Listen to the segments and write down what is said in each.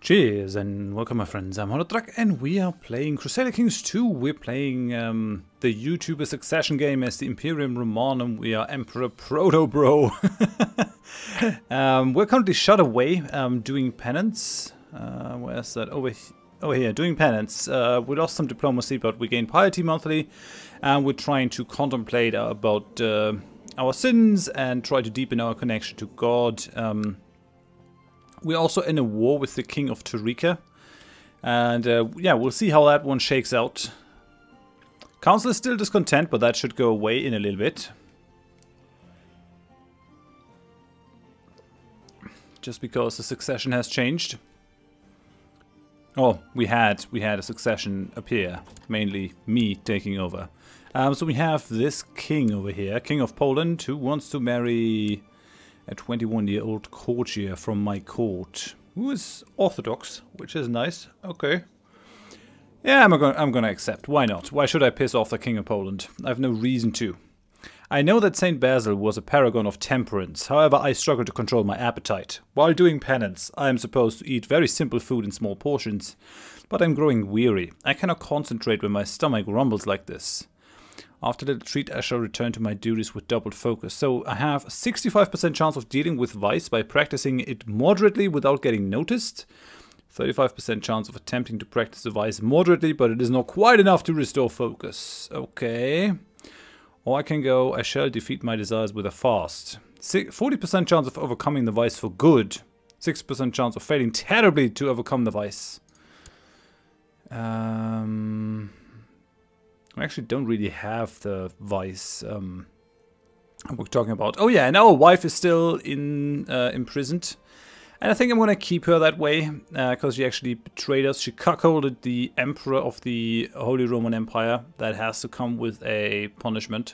Cheers and welcome my friends, I'm Horath and we are playing Crusader Kings 2. We're playing the YouTuber succession game as the Imperial Roman and we are Emperor Proto-Bro. We're currently shut away doing penance. Where's that? Over here, doing penance. We lost some diplomacy but we gained piety monthly and we're trying to contemplate about our sins and try to deepen our connection to God. We're also in a war with the King of Tarika. And yeah, we'll see how that one shakes out. Council is still discontent, but that should go away in a little bit. Just because the succession has changed. Oh, we had a succession appear. Mainly me taking over. So we have this king over here, King of Poland, who wants to marry a 21-year-old courtier from my court, who is Orthodox, which is nice. Okay. Yeah, I'm gonna accept. Why not? Why should I piss off the King of Poland? I have no reason to. I know that Saint Basil was a paragon of temperance, however I struggle to control my appetite. While doing penance, I am supposed to eat very simple food in small portions, but I'm growing weary. I cannot concentrate when my stomach rumbles like this. After the retreat, I shall return to my duties with doubled focus. So I have a 65% chance of dealing with vice by practicing it moderately without getting noticed. 35% chance of attempting to practice the vice moderately, but it is not quite enough to restore focus. Okay. Or I can go, I shall defeat my desires with a fast. 40% chance of overcoming the vice for good. 6% chance of failing terribly to overcome the vice. I actually don't really have the vice we're talking about. Oh yeah, and our wife is still imprisoned. And I think I'm going to keep her that way, because she actually betrayed us. She cuckolded the emperor of the Holy Roman Empire. That has to come with a punishment.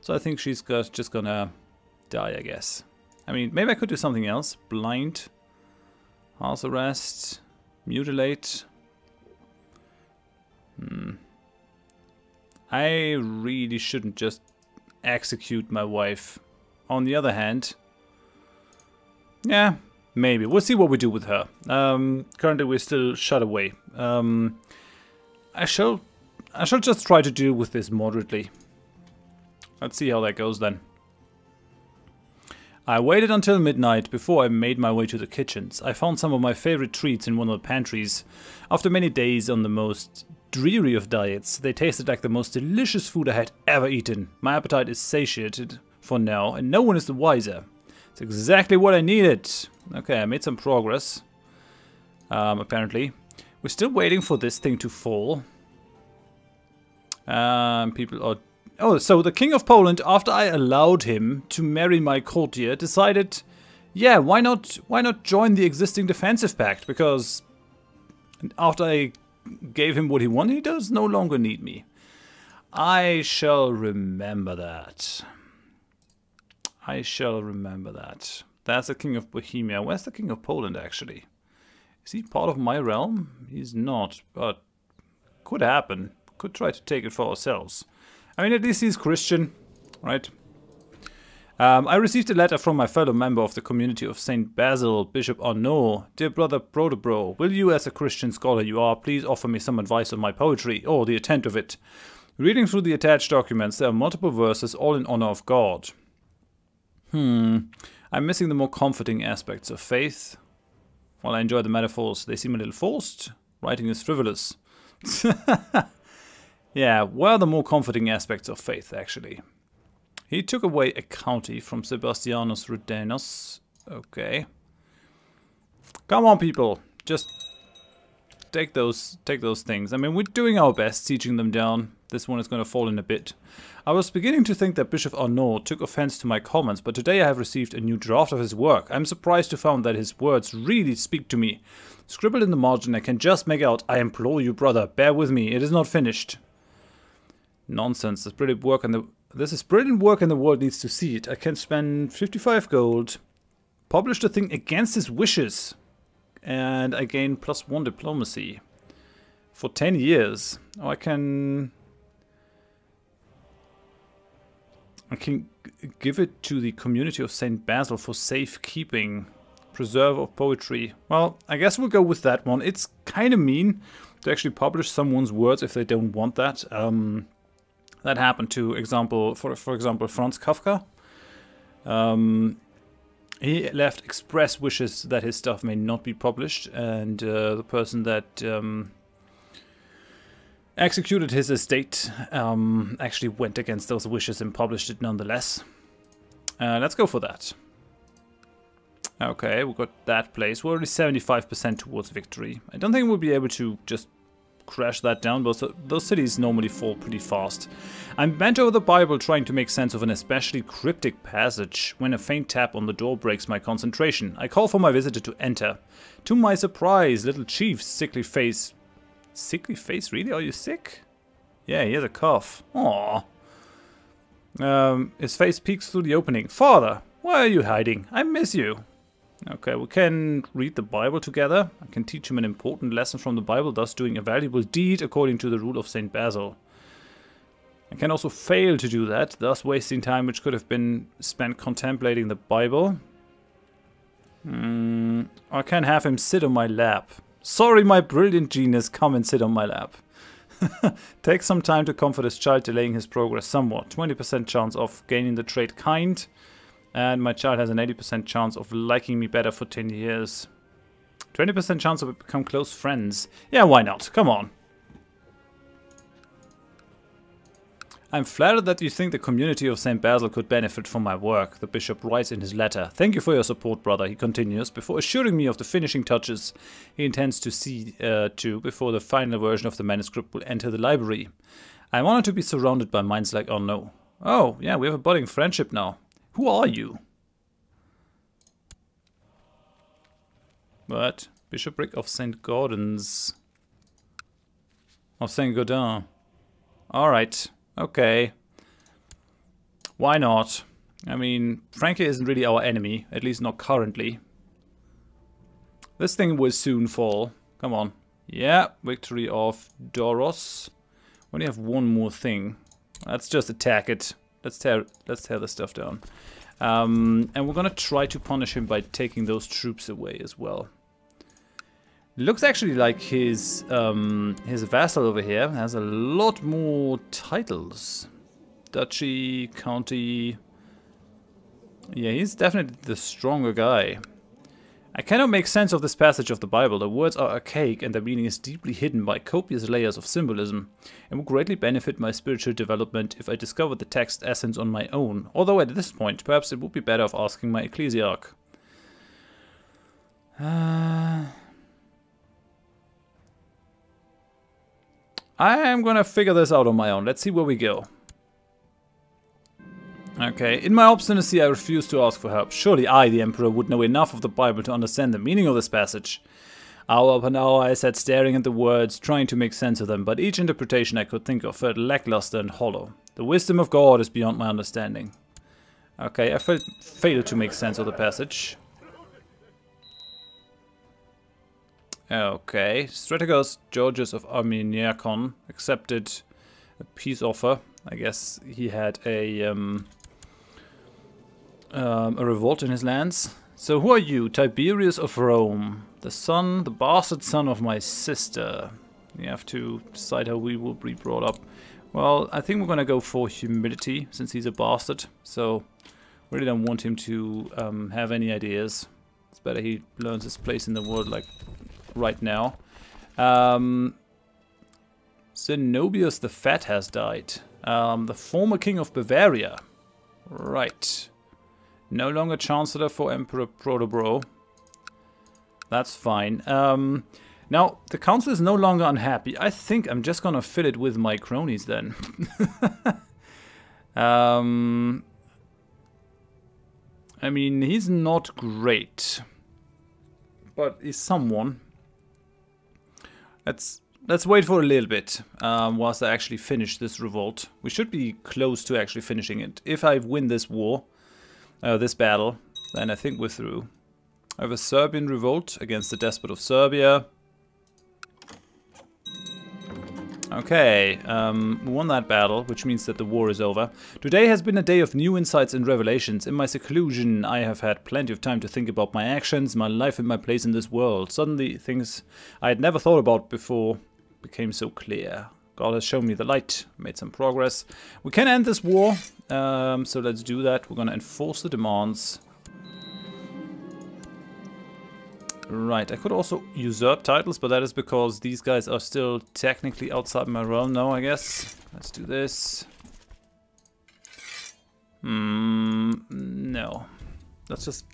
So I think she's just going to die, I guess. I mean, maybe I could do something else. Blind. House arrest. Mutilate. I really shouldn't just execute my wife. On the other hand, yeah, maybe. We'll see what we do with her. Currently we're still shut away. I shall just try to deal with this moderately. Let's see how that goes then. I waited until midnight before I made my way to the kitchens. I found some of my favorite treats in one of the pantries. After many days on the most dreary of diets, they tasted like the most delicious food I had ever eaten. My appetite is satiated for now, and no one is the wiser. It's exactly what I needed. Okay, I made some progress. Apparently. We're still waiting for this thing to fall. People are... Oh, so the King of Poland, after I allowed him to marry my courtier, decided, yeah, why not join the existing defensive pact? Because after I gave him what he wanted, he does no longer need me. I shall remember that. I shall remember that. That's the King of Bohemia. Where's the King of Poland, actually? Is he part of my realm? He's not, but could happen. Could try to take it for ourselves. I mean, at least he's Christian, right? I received a letter from my fellow member of the community of Saint Basil, Bishop Arnaud. Dear brother Proto-Bro, will you, as a Christian scholar you are, please offer me some advice on my poetry, or the intent of it? Reading through the attached documents, there are multiple verses, all in honor of God. I'm missing the more comforting aspects of faith. While I enjoy the metaphors, they seem a little forced. Writing is frivolous. Yeah, what are the more comforting aspects of faith, actually? He took away a county from Sebastianus Rudenus. Okay. Come on, people. Just take those things. I mean, we're doing our best sieging them down. This one is going to fall in a bit. I was beginning to think that Bishop Arnaud took offense to my comments, but today I have received a new draft of his work. I'm surprised to find that his words really speak to me. Scribbled in the margin, I can just make out, I implore you, brother, bear with me. It is not finished. Nonsense. This is brilliant work and the world needs to see it. I can spend 55 gold, publish the thing against his wishes, and I gain +1 diplomacy for 10 years. Oh, I can give it to the community of Saint Basil for safekeeping. Preserve of poetry. Well, I guess we'll go with that one. It's kind of mean to actually publish someone's words if they don't want that. That happened to for example, Franz Kafka. He left express wishes that his stuff may not be published, and the person that executed his estate actually went against those wishes and published it nonetheless. Let's go for that. Okay, we got that place. We're already 75% towards victory. I don't think we'll be able to just crash that down, but those cities normally fall pretty fast. I'm bent over the Bible trying to make sense of an especially cryptic passage when a faint tap on the door breaks my concentration. I call for my visitor to enter. To my surprise, little Chief's sickly face... Sickly face? Really? Are you sick? Yeah, he has a cough. Aww. His face peeks through the opening. Father, why are you hiding? I miss you. Okay, we can read the Bible together. I can teach him an important lesson from the Bible, thus doing a valuable deed according to the rule of St. Basil. I can also fail to do that, thus wasting time which could have been spent contemplating the Bible. I can have him sit on my lap. Sorry, my brilliant genius, come and sit on my lap. Take some time to comfort his child, delaying his progress somewhat. 20% chance of gaining the trait kind. And my child has an 80% chance of liking me better for 10 years. 20% chance of become close friends. Yeah, why not? Come on. I'm flattered that you think the community of St. Basil could benefit from my work, the bishop writes in his letter. Thank you for your support, brother, he continues, before assuring me of the finishing touches he intends to see to before the final version of the manuscript will enter the library. I'm honored to be surrounded by minds like Arnaud. Oh, yeah, we have a budding friendship now. Who are you? What? Bishopric of St. Gaudens. Of St. Gaudin. Alright. Okay. Why not? I mean, Frankly isn't really our enemy. At least not currently. This thing will soon fall. Come on. Yeah. Victory of Doros. We only have one more thing. Let's just attack it. Let's tear the stuff down. And we're gonna try to punish him by taking those troops away as well. It looks actually like his vassal over here has a lot more titles. Duchy, county. Yeah, he's definitely the stronger guy. I cannot make sense of this passage of the Bible. The words are archaic and their meaning is deeply hidden by copious layers of symbolism. It would greatly benefit my spiritual development if I discovered the text essence on my own. Although at this point, perhaps it would be better off asking my ecclesiarch. I am gonna figure this out on my own. Let's see where we go. Okay, in my obstinacy I refuse to ask for help. Surely I, the Emperor, would know enough of the Bible to understand the meaning of this passage. Hour upon hour I sat staring at the words, trying to make sense of them, but each interpretation I could think of felt lackluster and hollow. The wisdom of God is beyond my understanding. Okay, I failed to make sense of the passage. Okay, Strategos Georgius of Armeniacon accepted a peace offer. I guess he had a revolt in his lands. So who are you? Tiberius of Rome. The bastard son of my sister. We have to decide how we will be brought up. Well, I think we're gonna go for humility, since he's a bastard. So, really don't want him to have any ideas. It's better he learns his place in the world, like, right now. Zenobius the Fat has died. The former king of Bavaria. Right. No longer Chancellor for Emperor Protobro. That's fine. Now, the council is no longer unhappy. I think I'm just gonna fill it with my cronies then. I mean, he's not great. But he's someone. Let's wait for a little bit whilst I actually finish this revolt. We should be close to actually finishing it. If I win this war, this battle, then I think we're through. I have a Serbian revolt against the despot of Serbia. Okay, we won that battle, which means that the war is over. Today has been a day of new insights and revelations. In my seclusion, I have had plenty of time to think about my actions, my life and my place in this world. Suddenly, things I had never thought about before became so clear. God has shown me the light, made some progress. We can end this war, so let's do that. We're gonna enforce the demands. Right, I could also usurp titles, but that is because these guys are still technically outside my realm now, I guess. Let's do this. No. Let's just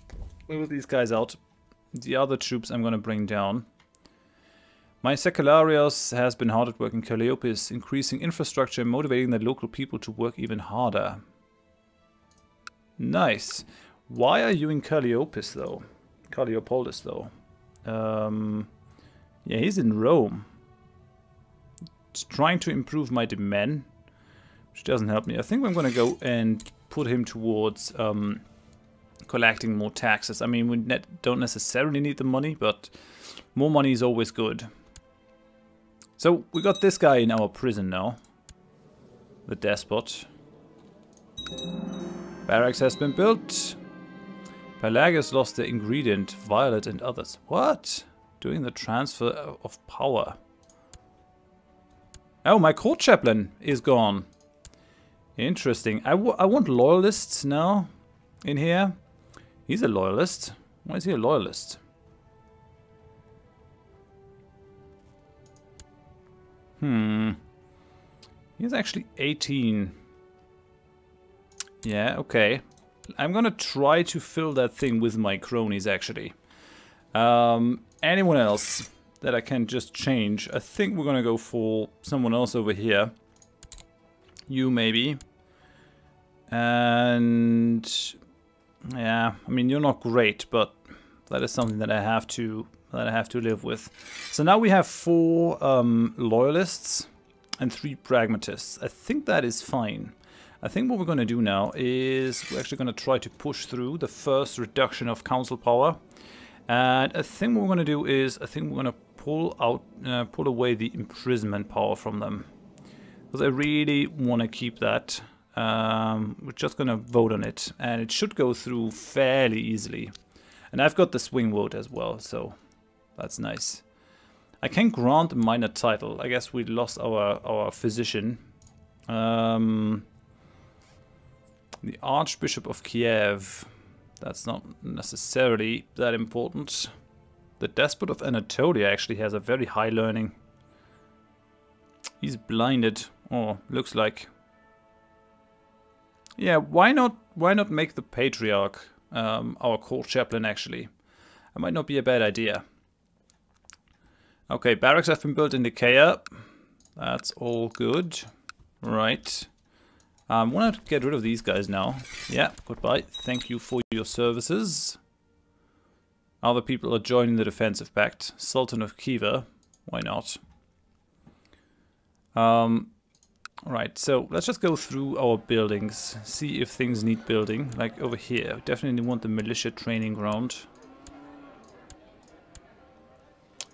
move these guys out. The other troops I'm gonna bring down. My Secularios has been hard at work in Calliope, increasing infrastructure and motivating the local people to work even harder. Nice. Why are you in Calliope though? Calliopolis though. Yeah, he's in Rome. It's trying to improve my demand, which doesn't help me. I think I'm gonna go and put him towards collecting more taxes. I mean, we don't necessarily need the money, but more money is always good. So we got this guy in our prison now, the despot. Barracks has been built. Pelagius lost the ingredient, Violet and others. What? Doing the transfer of power. Oh, my court chaplain is gone. Interesting. I want loyalists now in here. He's a loyalist. Why is he a loyalist? He's actually 18. Yeah, okay. I'm gonna try to fill that thing with my cronies, actually. Anyone else that I can just change? I think we're gonna go for someone else over here. You, maybe. And... yeah, I mean, you're not great, but that is something that I have to live with. So now we have 4 loyalists and 3 pragmatists. I think that is fine. I think what we're going to do now is we're actually going to try to push through the first reduction of council power. And I think what we're going to do is I think we're going to pull away the imprisonment power from them. Because I really want to keep that. We're just going to vote on it. And it should go through fairly easily. And I've got the swing vote as well, so that's nice. I can grant a minor title. I guess we lost our physician. The Archbishop of Kiev. That's not necessarily that important. The Despot of Anatolia actually has a very high learning. He's blinded. Oh, looks like. Yeah, why not make the Patriarch our court chaplain, actually? That might not be a bad idea. Okay, barracks have been built in Nicaea. That's all good. Right. I want to get rid of these guys now. Yeah, goodbye. Thank you for your services. Other people are joining the defensive pact. Sultan of Khiva. Why not? Right, so let's just go through our buildings. See if things need building. Like over here. Definitely want the militia training ground.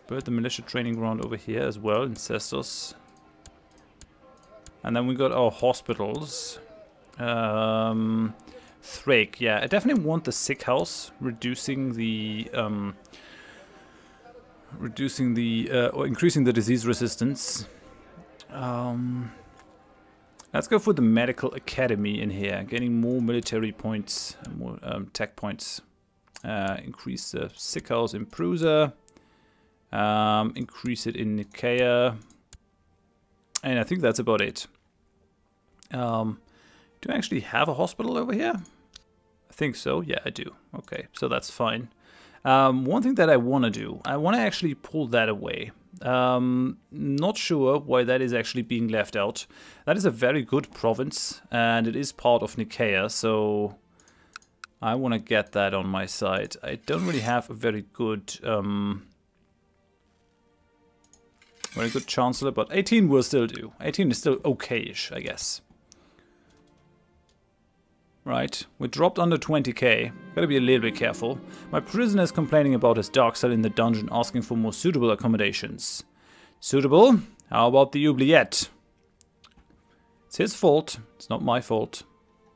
Build the militia training ground over here as well in Sestos. And then we got our hospitals. Thrake, yeah, I definitely want the sick house, reducing the or increasing the disease resistance. Let's go for the medical academy in here, getting more military points, more tech points. Increase the sick house in Prusa. Increase it in Nicaea. And I think that's about it. Do I actually have a hospital over here? I think so. Yeah, I do. Okay, so that's fine. One thing that I want to do, I want to actually pull that away. Not sure why that is actually being left out. That is a very good province, and it is part of Nicaea, so I want to get that on my side. I don't really have a very good chancellor, but 18 will still do. 18 is still okay-ish, I guess. Right, we dropped under 20k. Gotta be a little bit careful. My prisoner is complaining about his dark cell in the dungeon, asking for more suitable accommodations. Suitable? How about the oubliette? It's his fault. It's not my fault.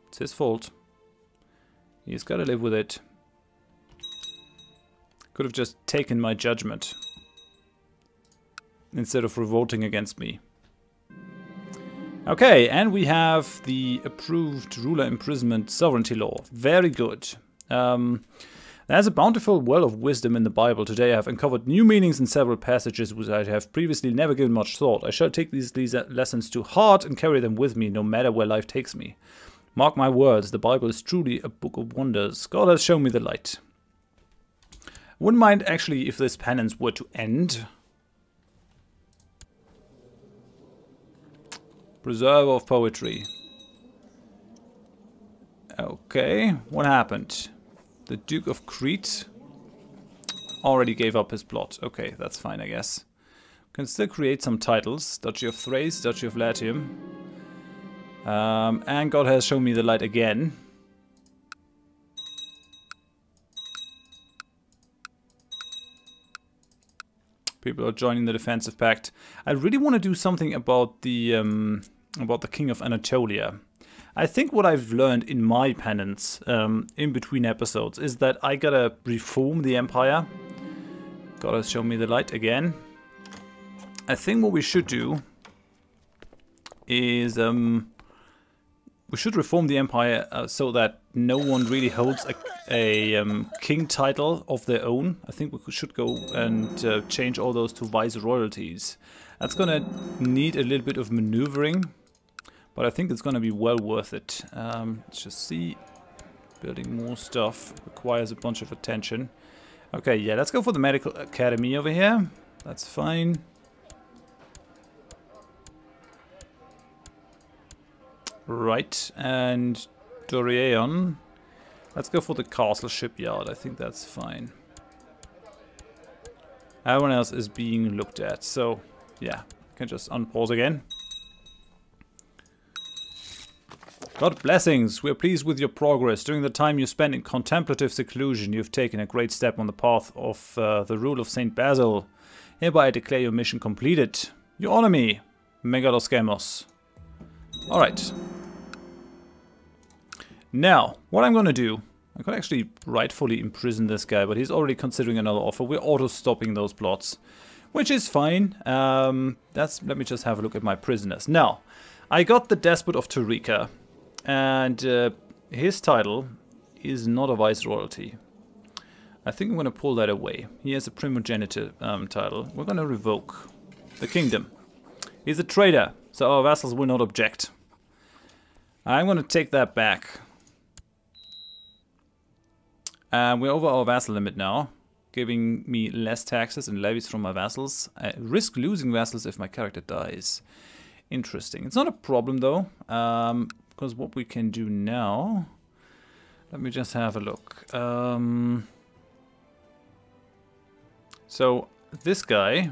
It's his fault. He's got to live with it. Could have just taken my judgment instead of revolting against me. Okay, and we have the approved ruler imprisonment sovereignty law. Very good. There's a bountiful well of wisdom in the Bible. Today I have uncovered new meanings in several passages which I have previously never given much thought. I shall take these lessons to heart and carry them with me no matter where life takes me. Mark my words, the Bible is truly a book of wonders. God has shown me the light. I wouldn't mind actually if this penance were to end. Preserver of poetry. Okay, what happened? The Duke of Crete already gave up his plot. Okay, that's fine, I guess. Can still create some titles. Duchy of Thrace, Duchy of Latium. And God has shown me the light again. People are joining the defensive pact. I really want to do something about the King of Anatolia. I think what I've learned in my penance in between episodes is that I gotta reform the empire. God has shown me the light again. I think what we should do is we should reform the empire so that no one really holds a king title of their own. I think we should go and change all those to viceroyalties. That's gonna need a little bit of maneuvering, but I think it's gonna be well worth it. Let's just see. Building more stuff requires a bunch of attention. Okay, yeah, let's go for the medical academy over here. That's fine. Right, and Doriaeon. Let's go for the castle shipyard. I think that's fine. Everyone else is being looked at, so yeah, I can just unpause again. God blessings, we're pleased with your progress. During the time you spent in contemplative seclusion, you've taken a great step on the path of the rule of Saint Basil. Hereby I declare your mission completed. You honor me, Megalos Gamos. Alright. Now, what I'm going to do, I could actually rightfully imprison this guy, but he's already considering another offer. We're auto-stopping those plots, which is fine. Let me just have a look at my prisoners. Now, I got the Despot of Tariqa, and his title is not a viceroyalty. I think I'm going to pull that away. He has a primogeniture title. We're going to revoke the kingdom. He's a traitor, so our vassals will not object. I'm going to take that back. We're over our vassal limit now, giving me less taxes and levies from my vassals. I risk losing vassals if my character dies. Interesting. It's not a problem though, because what we can do now... Let me just have a look. So, this guy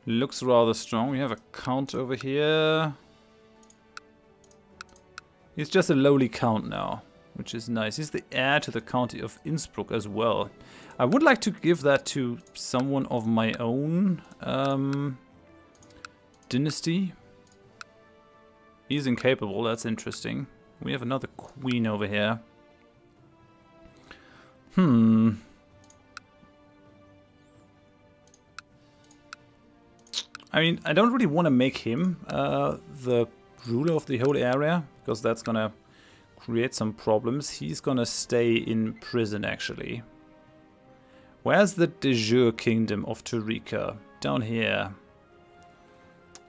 looks rather strong. We have a count over here. He's just a lowly count now, which is nice. He's the heir to the county of Innsbruck as well. I would like to give that to someone of my own dynasty. He's incapable, that's interesting. We have another queen over here. I mean, I don't really want to make him the ruler of the whole area, because that's gonna create some problems. He's gonna stay in prison, actually. Where's the de jure kingdom of Tariqa? Down here.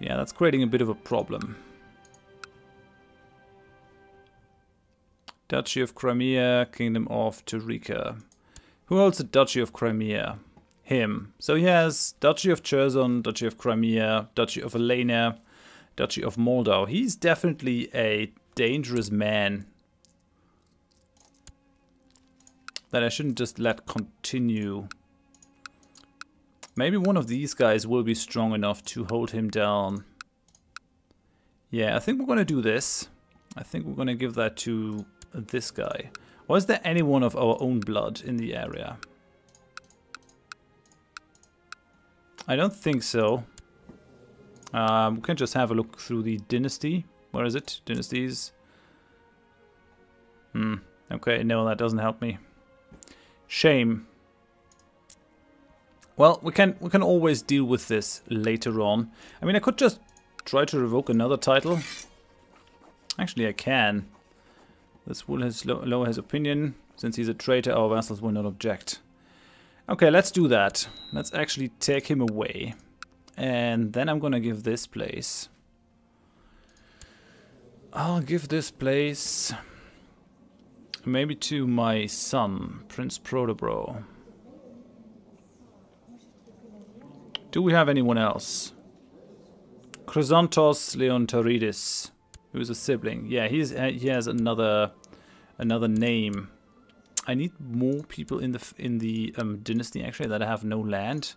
Yeah, that's creating a bit of a problem. Duchy of Crimea, Kingdom of Tariqa. Who holds the Duchy of Crimea? Him. So he has Duchy of Cherson, Duchy of Crimea, Duchy of Elena, Duchy of Moldau. He's definitely a dangerous man that I shouldn't just let continue. Maybe one of these guys will be strong enough to hold him down. Yeah, I think we're going to do this. I think we're going to give that to this guy. Or is there anyone of our own blood in the area? I don't think so. We can just have a look through the dynasty. Where is it? Dynasties. Okay, no, that doesn't help me. Shame. Well, we can always deal with this later on. I mean, I could just try to revoke another title. Actually, I can. This will lower his opinion. Since he's a traitor, our vassals will not object. Okay, let's do that. Let's actually take him away. And then I'm gonna give this place. I'll give this place maybe to my son, Prince Protobro. Do we have anyone else? Chrysanthos Leontoridis, who is a sibling. Yeah, he has another name. I need more people in the dynasty actually that have no land.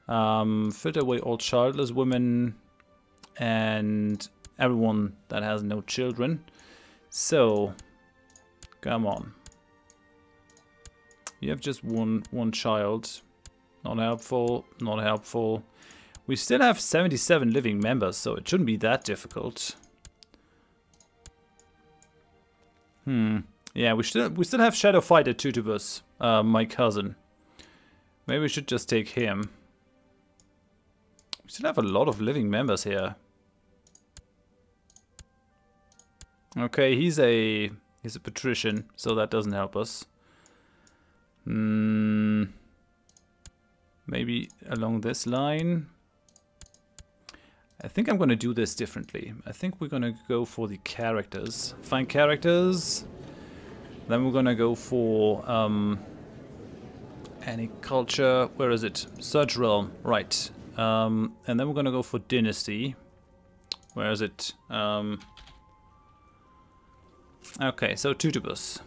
Filter away all childless women and everyone that has no children. So, come on. You have just one child. Not helpful, not helpful. We still have 77 living members, so it shouldn't be that difficult. Yeah, we still have Shadow Fighter Tutubus, my cousin. Maybe we should just take him. We still have a lot of living members here. Okay, he's a patrician, so that doesn't help us. Maybe along this line. I think I'm gonna do this differently. I think we're gonna go for the characters. Find characters. Then we're gonna go for any culture. Where is it? Search realm. Right. And then we're gonna go for dynasty. Where is it? Okay, so Tutubus.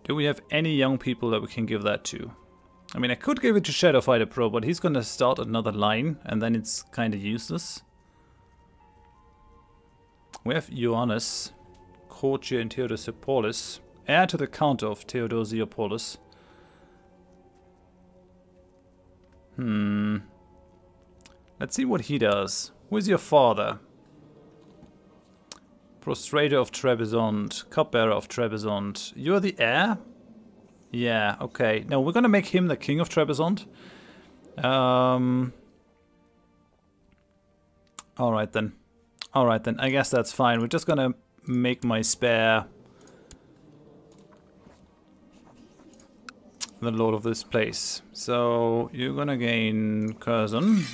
Do we have any young people that we can give that to? I mean, I could give it to Shadow Fighter Pro, but he's gonna start another line, and then it's kind of useless. We have Ioannis, courtier in Theodosiopolis, heir to the Count of Theodosiopolis. Let's see what he does. Who is your father? Prostrator of Trebizond, Cupbearer of Trebizond. You're the heir? Yeah, okay. No, we're gonna make him the king of Trebizond. Alright then. Alright then, I guess that's fine. We're just gonna make my spare the lord of this place. So, you're gonna gain Curzon.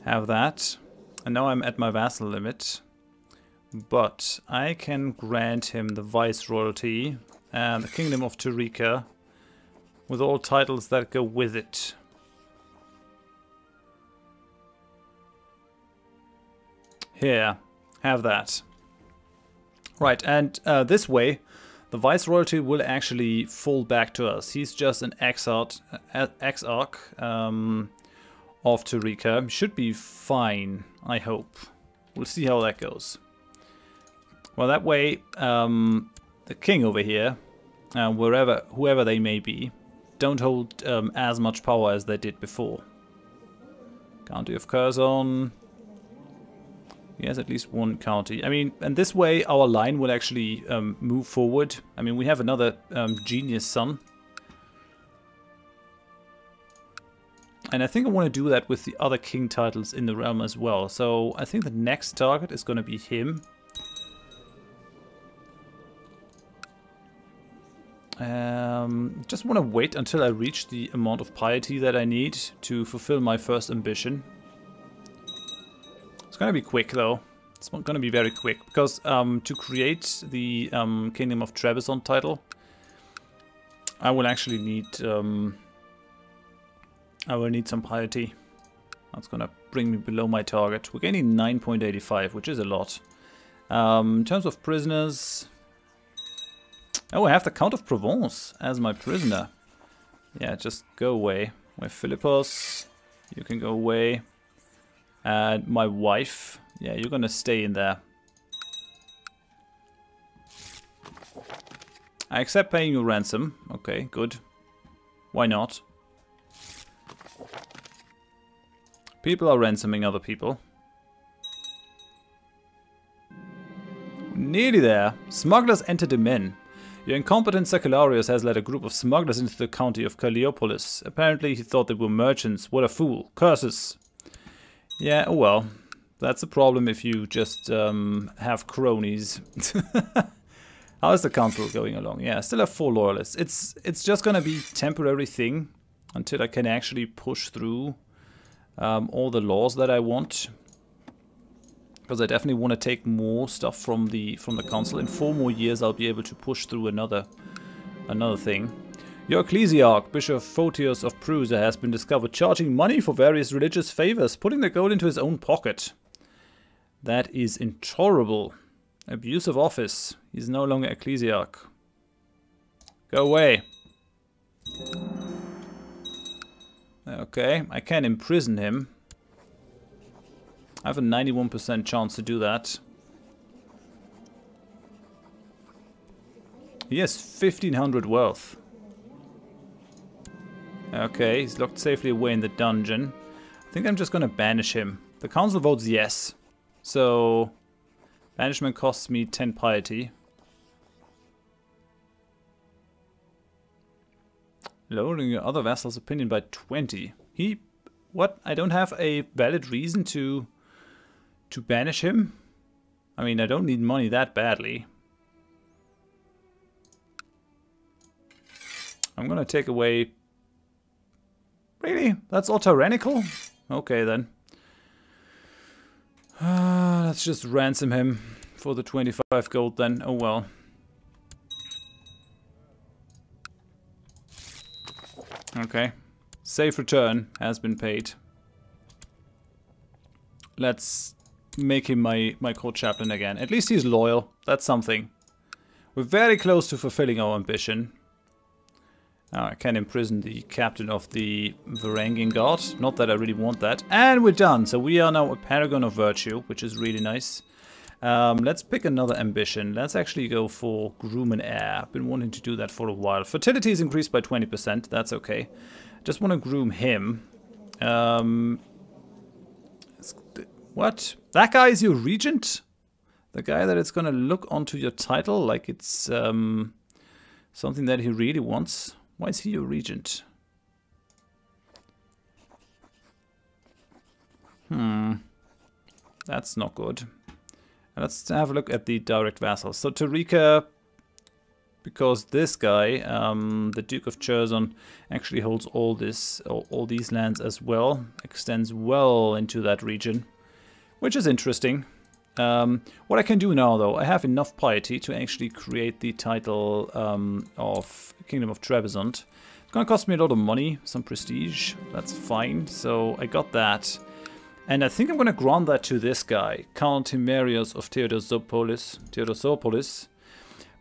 Have that. And now I'm at my vassal limit. But I can grant him the viceroyalty and the kingdom of Turika with all titles that go with it. Here, have that. Right, and this way the viceroyalty will actually fall back to us. He's just an exarch of Turika. Should be fine, I hope. We'll see how that goes. Well, that way, the king over here, whoever they may be, don't hold as much power as they did before. County of Curzon. He has at least one county. I mean, and this way our line will actually move forward. I mean, we have another genius son. And I think I want to do that with the other king titles in the realm as well. So I think the next target is going to be him. Just want to wait until I reach the amount of piety that I need to fulfill my first ambition. It's going to be quick though. It's going to be very quick because to create the Kingdom of Trebizond title, I will actually need some piety. That's going to bring me below my target. We're gaining 9.85, which is a lot. In terms of prisoners. Oh, I have the Count of Provence as my prisoner. Yeah, just go away. With Philippos, you can go away. And my wife, yeah, you're gonna stay in there. I accept paying you ransom. Okay, good. Why not? People are ransoming other people. Nearly there. Smugglers enter the men. Your incompetent Secularis has led a group of smugglers into the county of Calliopolis. Apparently he thought they were merchants. What a fool. Curses. Yeah, oh well. That's a problem if you just have cronies. How is the council going along? Yeah, still have 4 loyalists. It's just gonna be temporary thing until I can actually push through all the laws that I want. Because I definitely want to take more stuff from the council. In 4 more years, I'll be able to push through another thing. Your ecclesiarch, Bishop Photios of Prusa, has been discovered charging money for various religious favors, putting the gold into his own pocket. That is intolerable. Abuse of office. He's no longer ecclesiarch. Go away. Okay, I can imprison him. I have a 91% chance to do that. He has 1500 wealth. Okay, he's locked safely away in the dungeon. I think I'm just gonna banish him. The council votes yes. So, banishment costs me 10 piety. Lowering your other vassal's opinion by 20. What? I don't have a valid reason to banish him? I mean, I don't need money that badly. I'm gonna take away... Really? That's all tyrannical? Okay then. Let's just ransom him for the 25 gold then. Oh well. Okay. Safe return has been paid. Let's make him my court chaplain again. At least he's loyal. That's something. We're very close to fulfilling our ambition. Now I can imprison the captain of the Varangian Guard. Not that I really want that. And we're done. So we are now a paragon of virtue, which is really nice. Let's pick another ambition. Let's actually go for groom and heir. I've been wanting to do that for a while. Fertility is increased by 20%. That's okay. Just want to groom him. What? That guy is your regent? The guy that is going to look onto your title like it's something that he really wants? Why is he your regent? That's not good. And let's have a look at the direct vassals. So Tarika, because this guy, the Duke of Cherson, actually holds all these lands as well. Extends well into that region, which is interesting. What I can do now, though, I have enough piety to actually create the title of Kingdom of Trebizond. It's going to cost me a lot of money, some prestige. That's fine. So I got that. And I think I'm going to grant that to this guy, Count Timerios of Theodosopolis,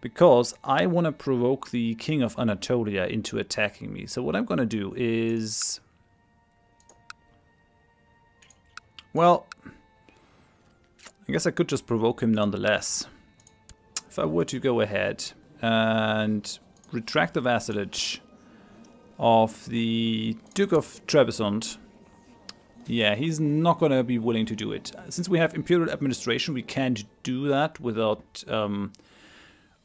because I want to provoke the King of Anatolia into attacking me. So what I'm going to do is... Well, I guess I could just provoke him nonetheless. If I were to go ahead and retract the vassalage of the Duke of Trebizond... Yeah, he's not going to be willing to do it. Since we have Imperial administration, we can't do that without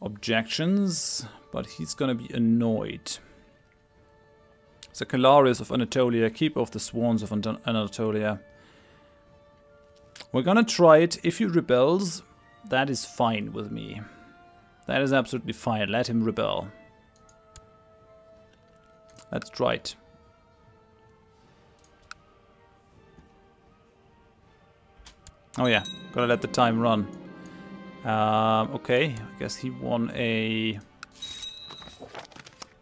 objections, but he's going to be annoyed. Secularis of Anatolia, keeper of the Swans of Anatolia. We're going to try it. If he rebels, that is fine with me. That is absolutely fine. Let him rebel. Let's try it. Oh yeah, gotta let the time run. Okay, I guess he won a...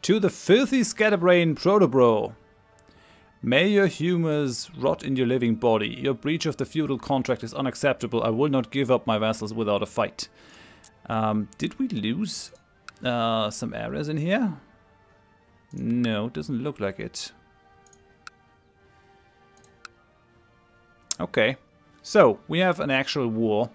To the filthy scatterbrain Protobro. May your humors rot in your living body. Your breach of the feudal contract is unacceptable. I will not give up my vassals without a fight. Did we lose some areas in here? No, it doesn't look like it. Okay. So, we have an actual war.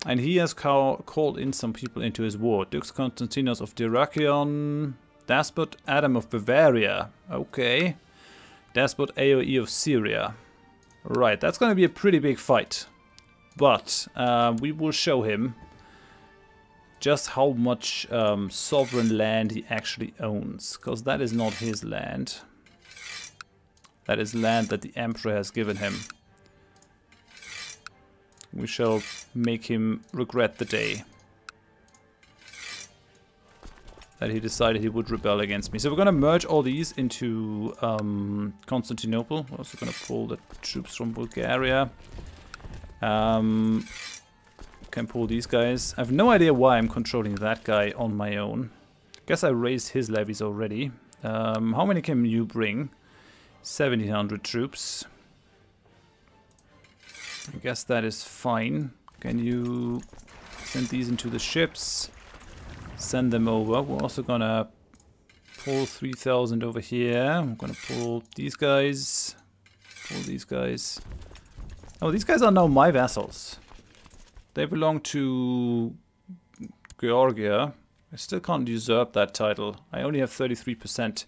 And he has called in some people into his war. Dux Constantinos of Dyrrhachion. Despot Adam of Bavaria. Okay. Despot AOE of Syria. Right, that's going to be a pretty big fight. But we will show him just how much sovereign land he actually owns. Because that is not his land. That is land that the Emperor has given him. We shall make him regret the day that he decided he would rebel against me. So we're going to merge all these into Constantinople. We're also going to pull the troops from Bulgaria. Can pull these guys. I have no idea why I'm controlling that guy on my own. Guess I raised his levies already. How many can you bring? 1,700 troops. I guess that is fine. Can you send these into the ships? Send them over. We're also gonna pull 3,000 over here. I'm gonna pull these guys. Pull these guys. Oh, these guys are now my vassals. They belong to Georgia. I still can't usurp that title. I only have 33%.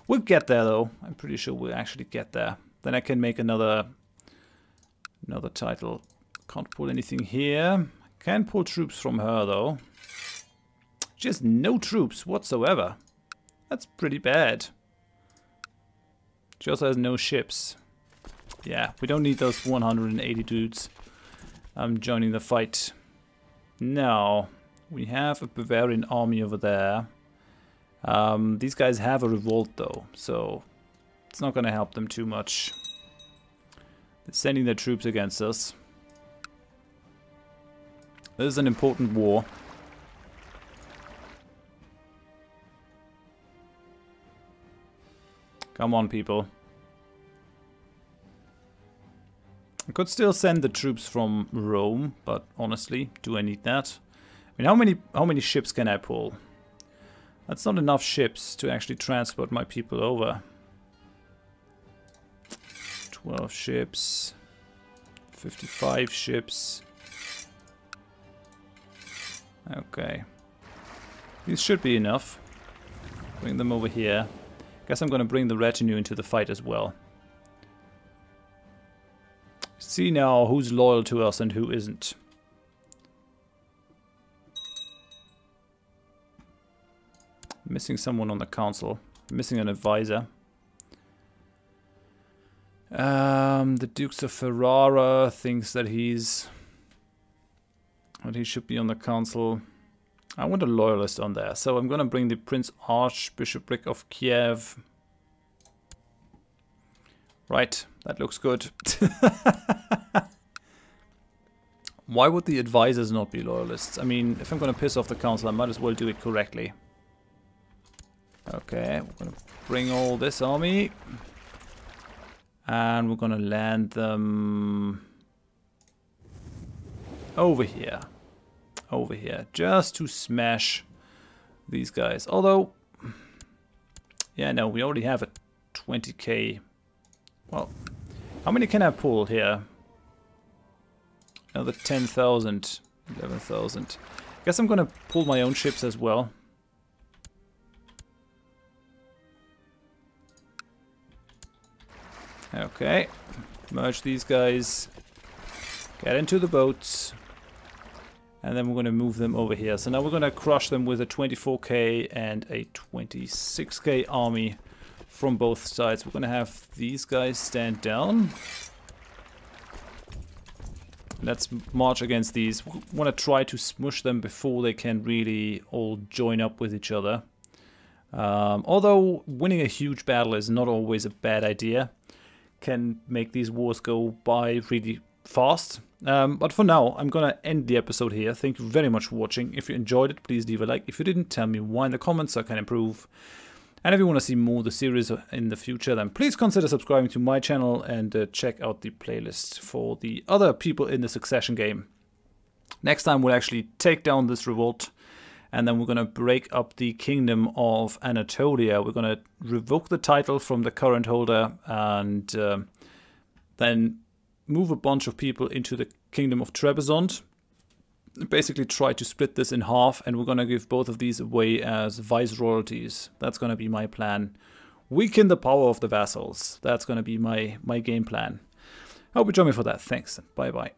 We'll get there though. I'm pretty sure we'll actually get there. Then I can make another title. Can't pull anything here. Can pull troops from her though. Just no troops whatsoever. That's pretty bad. She also has no ships. Yeah, we don't need those 180 dudes. I'm joining the fight. Now, we have a Bavarian army over there. These guys have a revolt though, so it's not going to help them too much. They're sending their troops against us. This is an important war. Come on, people. I could still send the troops from Rome, but honestly, do I need that? I mean, how many ships can I pull? That's not enough ships to actually transport my people over. 12 ships. 55 ships. Okay. These should be enough. Bring them over here. Guess I'm gonna bring the retinue into the fight as well. See now who's loyal to us and who isn't. Missing someone on the council. Missing an advisor. The Dukes of Ferrara thinks that he should be on the council. I want a loyalist on there, so I'm gonna bring the Prince Archbishopric of Kiev. Right, that looks good. Why would the advisors not be loyalists? I mean, if I'm gonna piss off the council, I might as well do it correctly. Okay, we're gonna bring all this army. And we're gonna land them over here. Over here, just to smash these guys. Although, yeah, no, we already have a 20k. Well, how many can I pull here? Another 10,000, 11,000. Guess I'm gonna pull my own ships as well. Okay, merge these guys. Get into the boats. And then we're going to move them over here. So now we're going to crush them with a 24k and a 26k army from both sides. We're going to have these guys stand down. Let's march against these. We want to try to smush them before they can really all join up with each other. Although winning a huge battle is not always a bad idea. Can make these wars go by really fast. But for now, I'm gonna end the episode here. Thank you very much for watching. If you enjoyed it, please leave a like. If you didn't, tell me why in the comments so I can improve. And if you want to see more of the series in the future, then please consider subscribing to my channel and check out the playlist for the other people in the Succession game. Next time we'll actually take down this revolt, and then we're gonna break up the kingdom of Anatolia. We're gonna revoke the title from the current holder and then move a bunch of people into the kingdom of Trebizond. basically try to split this in half, and we're gonna give both of these away as viceroyalties. That's gonna be my plan. Weaken the power of the vassals. That's gonna be my game plan. I hope you join me for that. Thanks, and bye bye.